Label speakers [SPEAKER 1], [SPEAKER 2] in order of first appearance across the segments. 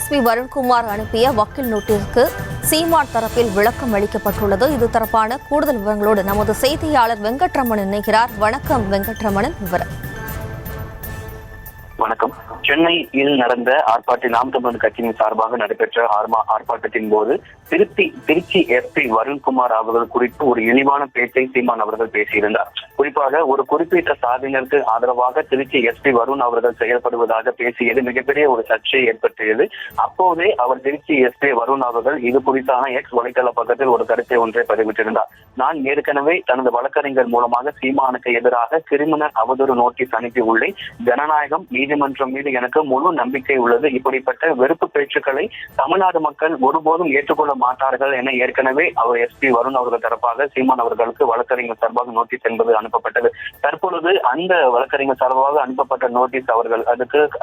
[SPEAKER 1] SP Varun Kumar அனுப்பிய வக்கீல் நோட்டீஸுக்கு சீமான் தரப்பில் விளக்கம் அளிக்கப்பட்டுள்ளது. இது தொடர்பான கூடுதல் விவரங்களோடு நமது செய்தியாளர் வெங்கட்ரமணன் இணைகிறார். வணக்கம் வெங்கட்ரமணன், விவரம்.
[SPEAKER 2] வணக்கம். சென்னையில் நடந்த நாம் தமிழர் கட்சியின் சார்பாக நடைபெற்ற ஆர்ப்பாட்டத்தின் போது திருச்சி எஸ்பி வருண்குமார் அவர்கள் குறித்து ஒரு இழிவான பேச்சை சீமான் அவர்கள் பேசியிருந்தார். குறிப்பாக ஒரு குறிப்பிட்ட சாதியினருக்கு ஆதரவாக திருச்சி எஸ்பி வருண் அவர்கள் செயல்படுவதாக பேசியது மிகப்பெரிய ஒரு சர்ச்சையை ஏற்படுத்தியது. அப்போதே அவர் திருச்சி எஸ்பி வருண் அவர்கள் இது குறித்தான எக்ஸ் வலைத்தள பக்கத்தில் ஒரு கருத்தை ஒன்றை பதிவிட்டிருந்தார். நான் ஏற்கனவே தனது வழக்கறிஞர் மூலமாக சீமானுக்கு எதிராக கிரிமினல் அவதூறு நோட்டீஸ் அனுப்பி உள்ளேன். ஜனநாயகம் நீதிமன்றம் மீது எனக்கு முழு நம்பிக்கை உள்ளது. இப்படிப்பட்ட வெறுப்பு பேச்சுக்களை தமிழ்நாடு மக்கள் ஒருபோதும் ஏற்றுக்கொள்ள மாட்டார்கள் என ஏற்கனவே அவர் எஸ்பி வருண் அவர்கள் தரப்பாக சீமான் அவர்களுக்கு வழக்கறிஞர் சார்பாக நோட்டீஸ் என்பது அனுப்பப்பட்டது. தற்பொழுது அந்த வழக்கறிஞர் சார்பாக அனுப்பப்பட்ட நோட்டீஸ்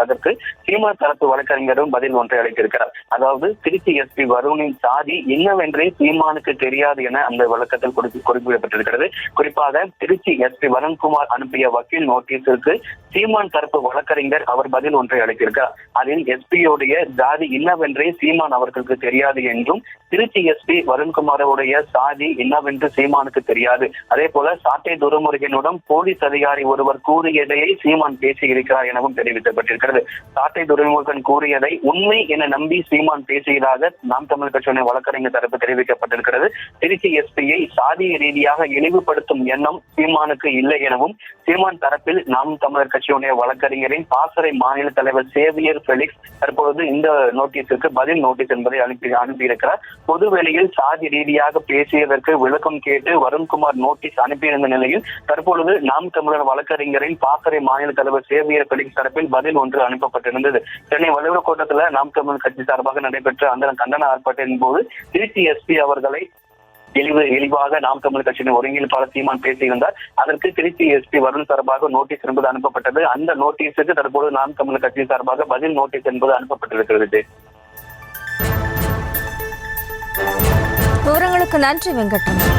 [SPEAKER 2] அதற்கு சீமான் தரப்பு வழக்கறிஞரும் பதில் ஒன்றை அளித்திருக்கிறார். அதாவது திருச்சி எஸ்பி வருணின் சாதி என்னவென்றே சீமானுக்கு தெரியாது என அந்த வழக்கத்தில் குறிப்பிடப்பட்டிருக்கிறது. குறிப்பாக திருச்சி எஸ்பி வருண்குமார் அனுப்பிய வக்கீல் நோட்டீஸிற்கு சீமான் தரப்பு வழக்கறிஞர் அவர் பதில் ஒன்றை அளித்திருக்கிறார். அதில் எஸ்பியோடைய ஜாதி என்னவென்றே சீமான் அவர்களுக்கு தெரியாது என்றும், திருச்சி எஸ்பி வருண்குமாரோடைய சாதி என்னவென்று சீமானுக்கு தெரியாது. அதே போல சாட்டை துரைமுருகனுடன் போலீஸ் அதிகாரி ஒருவர் கூறியதையை சீமான் பேசியிருக்கிறார் எனவும் தெரிவிக்கப்பட்டிருக்கிறது. சாட்டை துரைமுருகன் கூறியதை உண்மை என நம்பி சீமான் பேசியதாக நாம் தமிழ் கட்சியுடைய வழக்கறிஞர் தரப்பு தெரிவிக்கப்பட்டிருக்கிறது. திருச்சி எஸ்பியை சாதிய ரீதியாக இழிவுபடுத்தும் எண்ணம் சீமானுக்கு இல்லை எனவும் சீமான் தரப்பில் நாம் தமிழர் கட்சியுடைய வழக்கறிஞரின் பாசறை மாநில தலைவர் சேவியர் பெலிக்ஸ் தற்பொழுது இந்த நோட்டீஸுக்கு பதில் நோட்டீஸ் என்பதை அனுப்பியிருக்கிறார். பொதுவெளியில் சாதி ரீதியாக பேசியதற்கு விளக்கம் கேட்டு வருண்குமார் நோட்டீஸ் அனுப்பியிருந்த நிலையில் தற்பொழுது நாம் தமிழர் வழக்கறிஞரின் பாசறை மாநில தலைவர் சேவியர் பெலிக்ஸ் தரப்பில் பதில் ஒன்று அனுப்பப்பட்டிருந்தது. சென்னை வள்ளுவர் கோட்டத்தில் நாம் தமிழர் கட்சி சார்பாக நடைபெற்ற அந்த கண்டன ஆர்ப்பாட்டத்தின் போது திருச்சி எஸ்பி அவர்களை இழிவாக நாம் தமிழ் கட்சியின் ஒருங்கிணைப்பாளர் சீமான் பேசியிருந்தார். அதற்கு திருச்சி எஸ்பி வருண் சார்பாக நோட்டீஸ் என்பது அனுப்பப்பட்டது. அந்த நோட்டீஸுக்கு தற்போது நாம் தமிழ் கட்சி சார்பாக பதில் நோட்டீஸ் என்பது அனுப்பப்பட்டிருக்கிறது.
[SPEAKER 1] விவரங்களுக்கு நன்றி வெங்கட்ரமன்.